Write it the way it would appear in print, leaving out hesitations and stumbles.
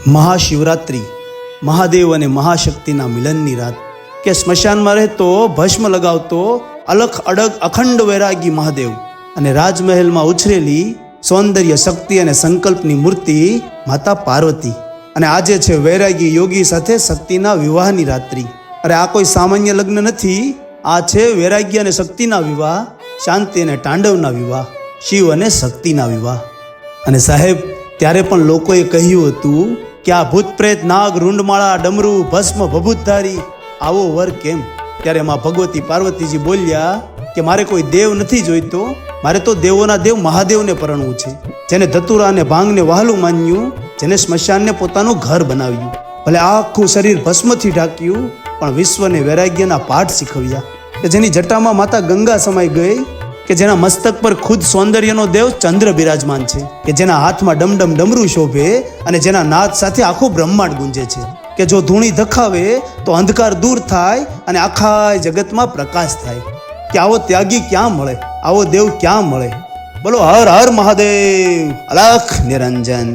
મહાશિવરાત્રિ, મહાદેવ અને મહાશક્તિના મિલનની રાત કે સ્મશાનમાં રહેતો ભસ્મ લગાવતો અલખ અડગ અખંડ વૈરાગી મહાદેવ અને રાજમહેલમાં ઉછરેલી સૌંદર્ય શક્તિ અને સંકલ્પની મૂર્તિ માતા પાર્વતી. અને આજે છે વૈરાગી યોગી સાથે શક્તિના વિવાહની રાત્રિ. અરે આ કોઈ સામાન્ય લગ્ન નથી, આ છે વૈરાગ્ય અને શક્તિના વિવાહ, શાંતિ અને તાંડવના વિવાહ, શિવ અને શક્તિના વિવાહ. અને સાહેબ, ત્યારે પણ લોકોએ કહ્યું હતું કે આ ભૂત પ્રેત નાગ રૂંડમાળા ડમરૂ ભસ્મ ભભૂતધારી આવો વર કેમ? ત્યારે માં ભગવતી પાર્વતીજી બોલ્યા કે મારે કોઈ દેવ નથી જોઈતો, મારે તો દેવોના દેવ મહાદેવને પરણવું છે, જેને ધતુરા અને ભાંગને વહાલું માન્યું, જેને સ્મશાનને પોતાનું ઘર બનાવ્યું, ભલે આખું શરીર ભસ્મથી ઢાંક્યું પણ વિશ્વને વૈરાગ્યના પાઠ શીખવ્યા, કે જેની જટામાં માતા ગંગા સમાઈ ગઈ, કે જેના મસ્તક પર ખુદ સૌંદર્યનો દેવ ચંદ્ર બિરાજમાન છે, કે જેના હાથમાં ડમડમ ડમરું શોભે અને જેના નાદ સાથે આખું બ્રહ્માંડ ગુંજે છે, કે જો ધૂણી ધખાવે તો અંધકાર દૂર થાય અને આખા જગતમાં પ્રકાશ થાય. કે આવો ત્યાગી ક્યાં મળે, આવો દેવ ક્યાં મળે? બોલો હર હર મહાદેવ, અલખ નિરંજન.